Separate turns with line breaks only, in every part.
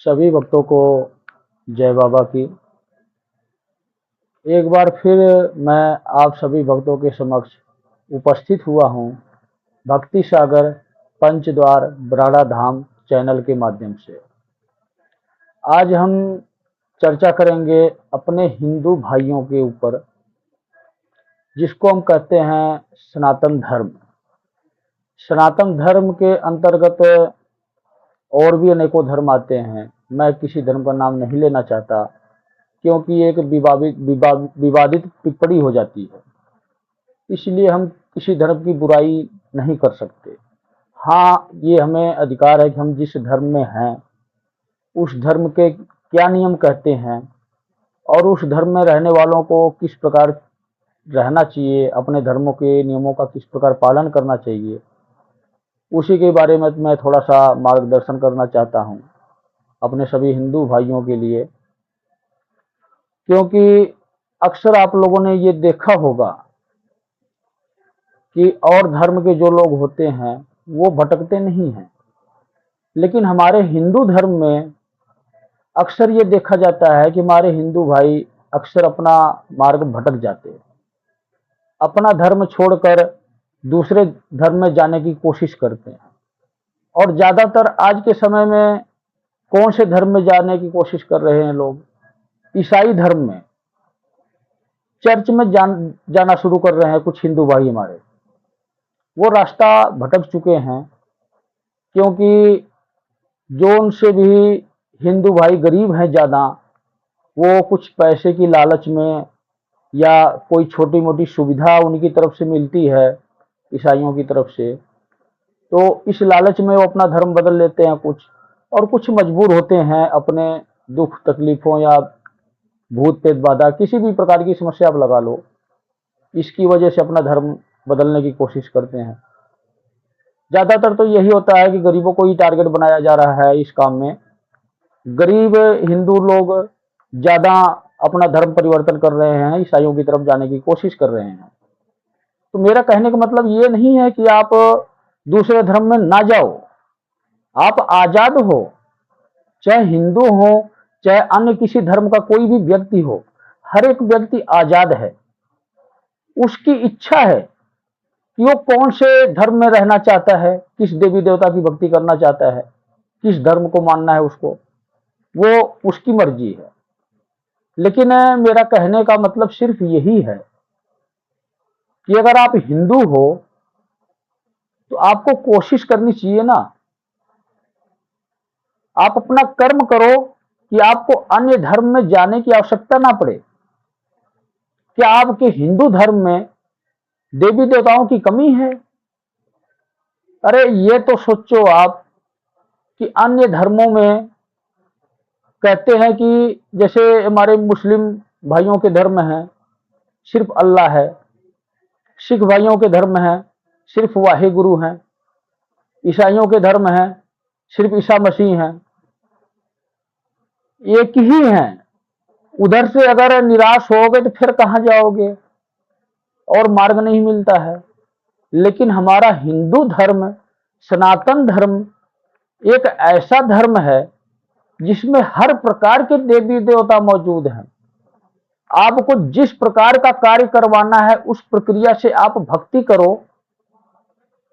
सभी भक्तों को जय बाबा की। एक बार फिर मैं आप सभी भक्तों के समक्ष उपस्थित हुआ हूँ भक्ति सागर पंचद्वार बराड़ा धाम चैनल के माध्यम से। आज हम चर्चा करेंगे अपने हिंदू भाइयों के ऊपर, जिसको हम कहते हैं सनातन धर्म। सनातन धर्म के अंतर्गत और भी अनेकों धर्म आते हैं। मैं किसी धर्म का नाम नहीं लेना चाहता, क्योंकि एक विवादित टिप्पणी हो जाती है, इसलिए हम किसी धर्म की बुराई नहीं कर सकते। हाँ, ये हमें अधिकार है कि हम जिस धर्म में हैं उस धर्म के क्या नियम कहते हैं और उस धर्म में रहने वालों को किस प्रकार रहना चाहिए, अपने धर्मों के नियमों का किस प्रकार पालन करना चाहिए, उसी के बारे में मैं थोड़ा सा मार्गदर्शन करना चाहता हूँ अपने सभी हिंदू भाइयों के लिए। क्योंकि अक्सर आप लोगों ने ये देखा होगा कि और धर्म के जो लोग होते हैं वो भटकते नहीं हैं, लेकिन हमारे हिंदू धर्म में अक्सर ये देखा जाता है कि हमारे हिंदू भाई अक्सर अपना मार्ग भटक जाते हैं, अपना धर्म छोड़कर दूसरे धर्म में जाने की कोशिश करते हैं। और ज़्यादातर आज के समय में कौन से धर्म में जाने की कोशिश कर रहे हैं लोग? ईसाई धर्म में, चर्च में जाना शुरू कर रहे हैं कुछ हिंदू भाई हमारे। वो रास्ता भटक चुके हैं, क्योंकि जो उनसे भी हिंदू भाई गरीब हैं ज़्यादा, वो कुछ पैसे की लालच में या कोई छोटी मोटी सुविधा उनकी तरफ से मिलती है ईसाइयों की तरफ से, तो इस लालच में वो अपना धर्म बदल लेते हैं कुछ, और कुछ मजबूर होते हैं अपने दुख तकलीफ़ों या भूत प्रेत बाधा किसी भी प्रकार की समस्या आप लगा लो, इसकी वजह से अपना धर्म बदलने की कोशिश करते हैं। ज़्यादातर तो यही होता है कि गरीबों को ही टारगेट बनाया जा रहा है इस काम में। गरीब हिंदू लोग ज़्यादा अपना धर्म परिवर्तन कर रहे हैं, ईसाइयों की तरफ जाने की कोशिश कर रहे हैं। तो मेरा कहने का मतलब ये नहीं है कि आप दूसरे धर्म में ना जाओ, आप आज़ाद हो, चाहे हिंदू हो चाहे अन्य किसी धर्म का कोई भी व्यक्ति हो, हर एक व्यक्ति आज़ाद है। उसकी इच्छा है कि वो कौन से धर्म में रहना चाहता है, किस देवी देवता की भक्ति करना चाहता है, किस धर्म को मानना है उसको, वो उसकी मर्जी है। लेकिन मेरा कहने का मतलब सिर्फ यही है कि अगर आप हिंदू हो तो आपको कोशिश करनी चाहिए ना, आप अपना कर्म करो कि आपको अन्य धर्म में जाने की आवश्यकता ना पड़े। क्या आपके हिंदू धर्म में देवी देवताओं की कमी है? अरे ये तो सोचो आप कि अन्य धर्मों में कहते हैं कि जैसे हमारे मुस्लिम भाइयों के धर्म है सिर्फ अल्लाह है, सिख भाइयों के धर्म है सिर्फ वाहे गुरु हैं, ईसाइयों के धर्म है सिर्फ ईसा मसीह हैं, एक ही हैं। उधर से अगर निराश होगे तो फिर कहाँ जाओगे, और मार्ग नहीं मिलता है। लेकिन हमारा हिंदू धर्म, सनातन धर्म एक ऐसा धर्म है जिसमें हर प्रकार के देवी देवता मौजूद हैं। आपको जिस प्रकार का कार्य करवाना है उस प्रक्रिया से आप भक्ति करो,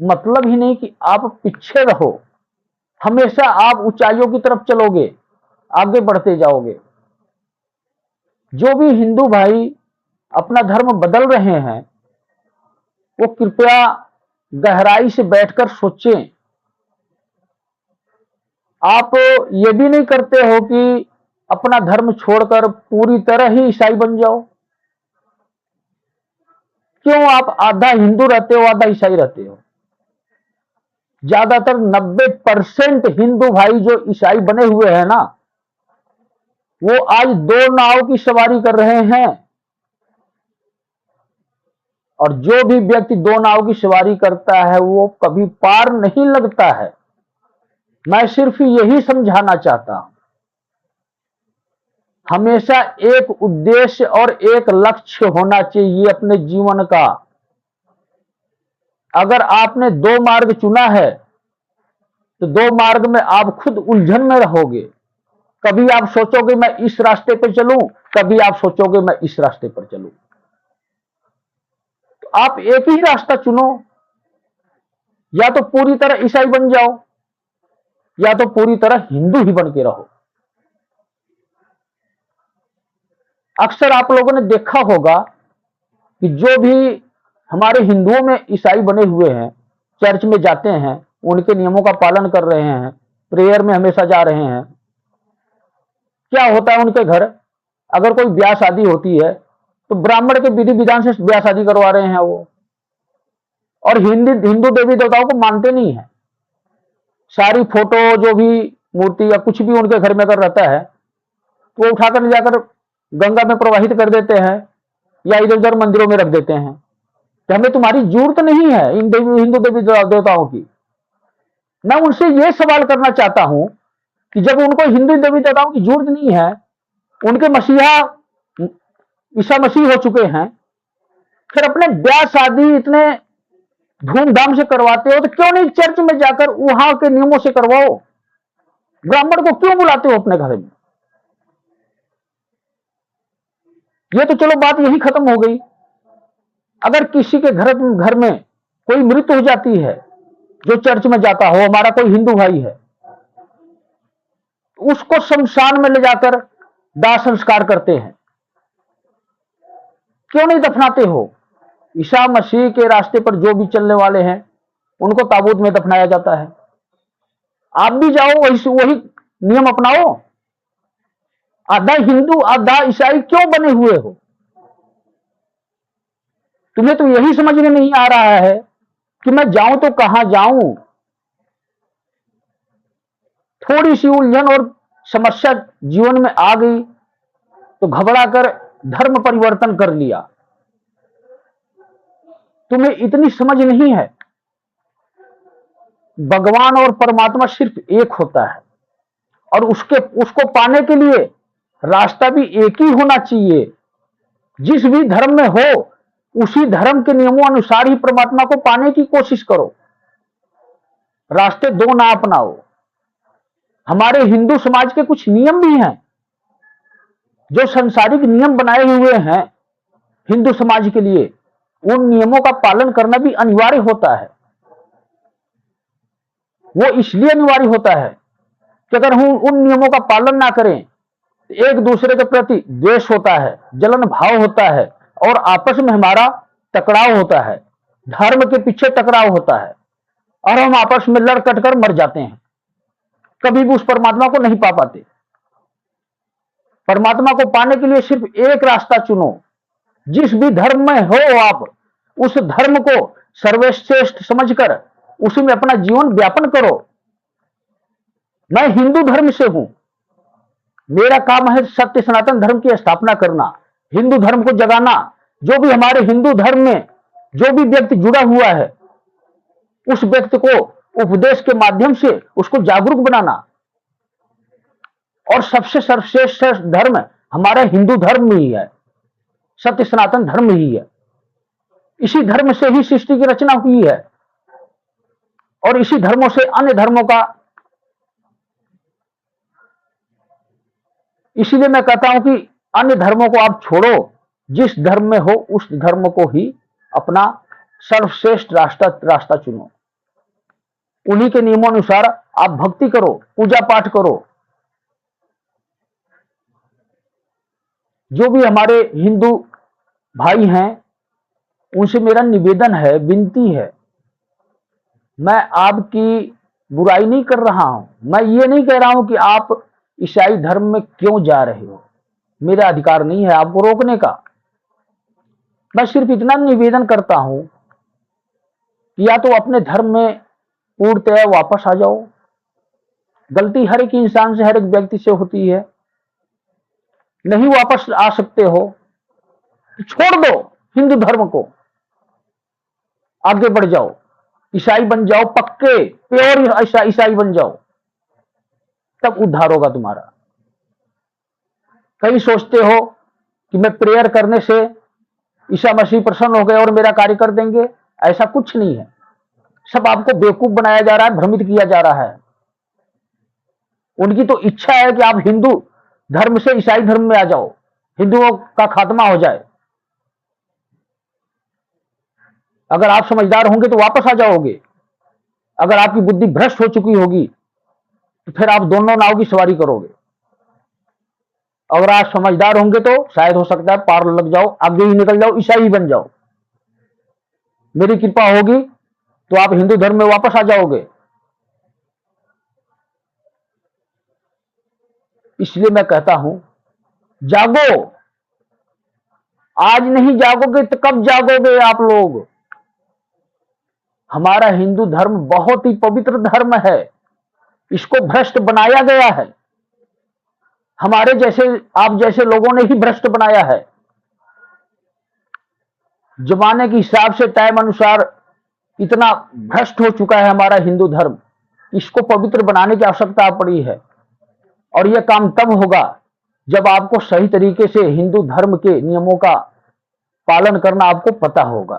मतलब ही नहीं कि आप पीछे रहो, हमेशा आप ऊंचाइयों की तरफ चलोगे, आगे बढ़ते जाओगे। जो भी हिंदू भाई अपना धर्म बदल रहे हैं वो कृपया गहराई से बैठकर सोचें। आप ये भी नहीं करते हो कि अपना धर्म छोड़कर पूरी तरह ही ईसाई बन जाओ। क्यों आप आधा हिंदू रहते हो आधा ईसाई रहते हो? ज्यादातर 90% हिंदू भाई जो ईसाई बने हुए हैं ना, वो आज दो नाव की सवारी कर रहे हैं। और जो भी व्यक्ति दो नाव की सवारी करता है वो कभी पार नहीं लगता है। मैं सिर्फ यही समझाना चाहता हूं, हमेशा एक उद्देश्य और एक लक्ष्य होना चाहिए अपने जीवन का। अगर आपने दो मार्ग चुना है तो दो मार्ग में आप खुद उलझन में रहोगे। कभी आप सोचोगे मैं इस रास्ते पर चलूं, कभी आप सोचोगे मैं इस रास्ते पर चलूं। तो आप एक ही रास्ता चुनो, या तो पूरी तरह ईसाई बन जाओ, या तो पूरी तरह हिंदू ही बन के रहो। अक्सर आप लोगों ने देखा होगा कि जो भी हमारे हिंदुओं में ईसाई बने हुए हैं, चर्च में जाते हैं, उनके नियमों का पालन कर रहे हैं, प्रेयर में हमेशा जा रहे हैं, क्या होता है उनके घर अगर कोई ब्याह शादी होती है तो ब्राह्मण के विधि विधान से ब्याह शादी करवा रहे हैं वो, और हिंदू देवी देवताओं को मानते नहीं है। सारी फोटो जो भी मूर्ति या कुछ भी उनके घर में अगर रहता है तो वो उठाकर ले जाकर गंगा में प्रवाहित कर देते हैं या इधर उधर मंदिरों में रख देते हैं कि हमें तुम्हारी जरूरत नहीं है इन हिंदू देवी देवताओं की। मैं उनसे यह सवाल करना चाहता हूं कि जब उनको हिंदू देवी देवताओं की जरूरत नहीं है, उनके मसीहा ईसा मसीह हो चुके हैं, फिर अपने ब्याह शादी इतने धूमधाम से करवाते हो तो क्यों नहीं चर्च में जाकर वहां के नियमों से करवाओ? ब्राह्मण को क्यों बुलाते हो अपने घर में? ये तो चलो बात यही खत्म हो गई। अगर किसी के घर में कोई मृत्यु हो जाती है जो चर्च में जाता हो, हमारा कोई हिंदू भाई है, उसको शमशान में ले जाकर दाह संस्कार करते हैं, क्यों नहीं दफनाते हो? ईसा मसीह के रास्ते पर जो भी चलने वाले हैं उनको ताबूत में दफनाया जाता है। आप भी जाओ वही नियम अपनाओ। आधा हिंदू आधा ईसाई क्यों बने हुए हो? तुम्हें तो यही समझ में नहीं आ रहा है कि मैं जाऊं तो कहां जाऊं। थोड़ी सी उलझन और समस्या जीवन में आ गई तो घबराकर धर्म परिवर्तन कर लिया। तुम्हें इतनी समझ नहीं है, भगवान और परमात्मा सिर्फ एक होता है, और उसको पाने के लिए रास्ता भी एक ही होना चाहिए। जिस भी धर्म में हो उसी धर्म के नियमों अनुसार ही परमात्मा को पाने की कोशिश करो, रास्ते दो ना अपनाओ। हमारे हिंदू समाज के कुछ नियम भी हैं जो सांसारिक नियम बनाए हुए हैं हिंदू समाज के लिए, उन नियमों का पालन करना भी अनिवार्य होता है। वो इसलिए अनिवार्य होता है कि अगर हम उन नियमों का पालन ना करें तो एक दूसरे के प्रति द्वेष होता है, जलन भाव होता है, और आपस में हमारा टकराव होता है, धर्म के पीछे टकराव होता है, और हम आपस में लड़ कट कर मर जाते हैं, कभी भी उस परमात्मा को नहीं पा पाते। परमात्मा को पाने के लिए सिर्फ एक रास्ता चुनो। जिस भी धर्म में हो आप, उस धर्म को सर्वश्रेष्ठ समझकर उसी में अपना जीवन व्यापन करो। मैं हिंदू धर्म से हूं, मेरा काम है सत्य सनातन धर्म की स्थापना करना, हिंदू धर्म को जगाना। जो भी हमारे हिंदू धर्म में जो भी व्यक्ति जुड़ा हुआ है उस व्यक्ति को उपदेश के माध्यम से उसको जागरूक बनाना। और सबसे सर्वश्रेष्ठ धर्म हमारा हिंदू धर्म ही है, सत्य सनातन धर्म ही है। इसी धर्म से ही सृष्टि की रचना हुई है, और इसी धर्मों से अन्य धर्मों का। इसीलिए मैं कहता हूं कि अन्य धर्मों को आप छोड़ो, जिस धर्म में हो उस धर्म को ही अपना सर्वश्रेष्ठ रास्ता चुनो। उन्हीं के नियमों अनुसार आप भक्ति करो, पूजा पाठ करो। जो भी हमारे हिंदू भाई हैं उनसे मेरा निवेदन है, विनती है, मैं आपकी बुराई नहीं कर रहा हूं, मैं ये नहीं कह रहा हूं कि आप ईसाई धर्म में क्यों जा रहे हो, मेरा अधिकार नहीं है आपको रोकने का। मैं सिर्फ इतना निवेदन करता हूं कि या तो अपने धर्म में पूर्णतः वापस आ जाओ। गलती हर एक इंसान से, हर एक व्यक्ति से होती है। नहीं वापस आ सकते हो, छोड़ दो हिंदू धर्म को, आगे बढ़ जाओ, ईसाई बन जाओ, पक्के प्योर ईसाई बन जाओ, तब उद्धार होगा तुम्हारा। कई सोचते हो कि मैं प्रेयर करने से ईसा मसीह प्रसन्न हो गए और मेरा कार्य कर देंगे, ऐसा कुछ नहीं है। सब आपको बेवकूफ बनाया जा रहा है, भ्रमित किया जा रहा है। उनकी तो इच्छा है कि आप हिंदू धर्म से ईसाई धर्म में आ जाओ, हिंदुओं का खात्मा हो जाए। अगर आप समझदार होंगे तो वापस आ जाओगे, अगर आपकी बुद्धि भ्रष्ट हो चुकी होगी तो फिर आप दोनों नाव की सवारी करोगे। अगर आप समझदार होंगे तो शायद हो सकता है पार लग जाओ, आगे ही निकल जाओ, ईसाई ही बन जाओ। मेरी कृपा होगी तो आप हिंदू धर्म में वापस आ जाओगे। इसलिए मैं कहता हूं, जागो। आज नहीं जागोगे तो कब जागोगे आप लोग? हमारा हिंदू धर्म बहुत ही पवित्र धर्म है, इसको भ्रष्ट बनाया गया है। हमारे जैसे, आप जैसे लोगों ने ही भ्रष्ट बनाया है। जमाने के हिसाब से टाइम अनुसार इतना भ्रष्ट हो चुका है हमारा हिंदू धर्म, इसको पवित्र बनाने की आवश्यकता पड़ी है। और यह काम तब होगा जब आपको सही तरीके से हिंदू धर्म के नियमों का पालन करना आपको पता होगा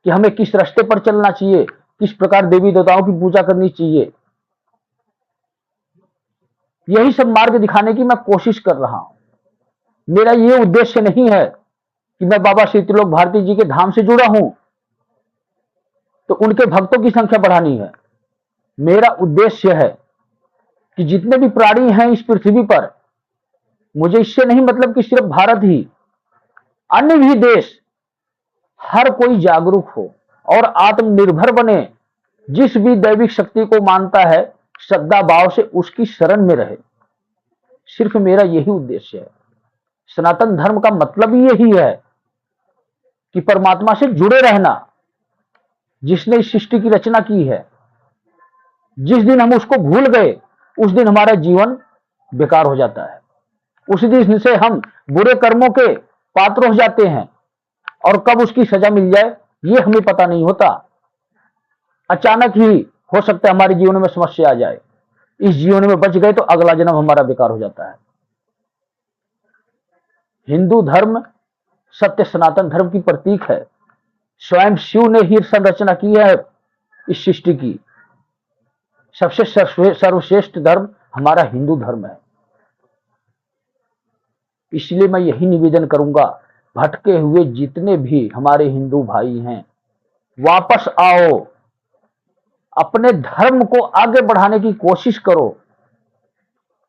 कि हमें किस रास्ते पर चलना चाहिए, किस प्रकार देवी देवताओं की पूजा करनी चाहिए। यही सब मार्ग दिखाने की मैं कोशिश कर रहा हूं। मेरा यह उद्देश्य नहीं है कि मैं बाबा श्री त्रिलोक भारती जी के धाम से जुड़ा हूं तो उनके भक्तों की संख्या बढ़ानी है। मेरा उद्देश्य है कि जितने भी प्राणी हैं इस पृथ्वी पर, मुझे इससे नहीं मतलब कि सिर्फ भारत ही, अन्य भी देश, हर कोई जागरूक हो और आत्मनिर्भर बने। जिस भी दैविक शक्ति को मानता है श्रद्धा भाव से उसकी शरण में रहे। सिर्फ मेरा यही उद्देश्य है। सनातन धर्म का मतलब ही यही है कि परमात्मा से जुड़े रहना, जिसने इस सृष्टि की रचना की है। जिस दिन हम उसको भूल गए उस दिन हमारा जीवन बेकार हो जाता है। उस दिन से हम बुरे कर्मों के पात्र हो जाते हैं और कब उसकी सजा मिल जाए ये हमें पता नहीं होता। अचानक ही हो सकता है हमारे जीवन में समस्या आ जाए। इस जीवन में बच गए तो अगला जन्म हमारा बेकार हो जाता है। हिंदू धर्म सत्य सनातन धर्म की प्रतीक है। स्वयं शिव ने ही संरचना की है इस सृष्टि की। सबसे सर्वश्रेष्ठ धर्म हमारा हिंदू धर्म है। इसलिए मैं यही निवेदन करूंगा, भटके हुए जितने भी हमारे हिंदू भाई हैं, वापस आओ, अपने धर्म को आगे बढ़ाने की कोशिश करो।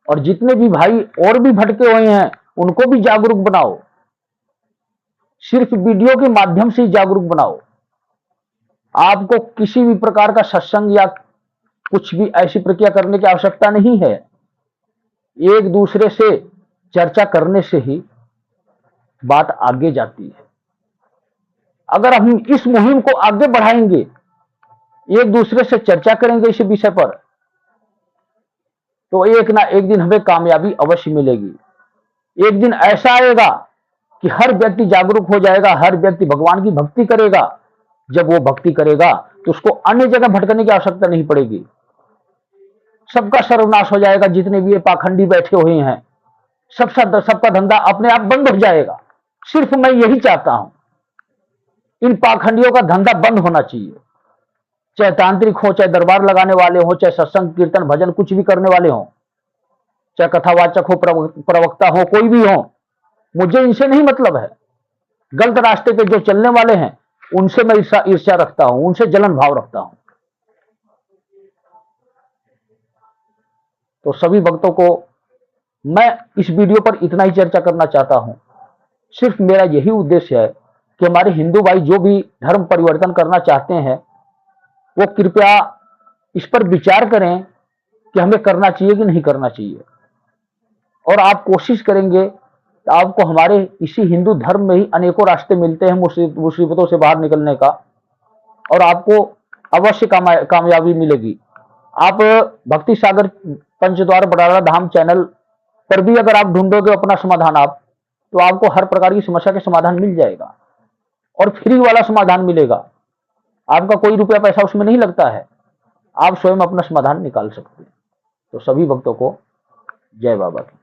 और जितने भी भाई और भी भटके हुए हैं उनको भी जागरूक बनाओ। सिर्फ वीडियो के माध्यम से ही जागरूक बनाओ। आपको किसी भी प्रकार का सत्संग या कुछ भी ऐसी प्रक्रिया करने की आवश्यकता नहीं है। एक दूसरे से चर्चा करने से ही बात आगे जाती है। अगर हम इस मुहिम को आगे बढ़ाएंगे, एक दूसरे से चर्चा करेंगे इस विषय पर, तो एक ना एक दिन हमें कामयाबी अवश्य मिलेगी। एक दिन ऐसा आएगा कि हर व्यक्ति जागरूक हो जाएगा, हर व्यक्ति भगवान की भक्ति करेगा। जब वो भक्ति करेगा तो उसको अन्य जगह भटकने की आवश्यकता नहीं पड़ेगी। सबका सर्वनाश हो जाएगा। जितने भी ये पाखंडी बैठे हुए हैं सबका धंधा अपने आप बंद हो जाएगा। सिर्फ मैं यही चाहता हूं, इन पाखंडियों का धंधा बंद होना चाहिए। चाहे तांत्रिक हो, चाहे दरबार लगाने वाले हो, चाहे सत्संग कीर्तन भजन कुछ भी करने वाले हो, चाहे कथावाचक हो, प्रवक्ता हो, कोई भी हो, मुझे इनसे नहीं मतलब है। गलत रास्ते पे जो चलने वाले हैं उनसे मैं ईर्ष्या रखता हूं, उनसे जलन भाव रखता हूं। तो सभी भक्तों को मैं इस वीडियो पर इतना ही चर्चा करना चाहता हूं। सिर्फ मेरा यही उद्देश्य है कि हमारे हिंदू भाई जो भी धर्म परिवर्तन करना चाहते हैं वो कृपया इस पर विचार करें कि हमें करना चाहिए कि नहीं करना चाहिए। और आप कोशिश करेंगे तो आपको हमारे इसी हिंदू धर्म में ही अनेकों रास्ते मिलते हैं मुसीबतों से बाहर निकलने का, और आपको अवश्य कामयाबी मिलेगी। आप भक्ति सागर पंचद्वार बड़ाला धाम चैनल पर भी अगर आप ढूंढोगे अपना समाधान, आप तो आपको हर प्रकार की समस्या के समाधान मिल जाएगा और फ्री वाला समाधान मिलेगा। आपका कोई रुपया पैसा उसमें नहीं लगता है, आप स्वयं अपना समाधान निकाल सकते हैं। तो सभी भक्तों को जय बाबा की।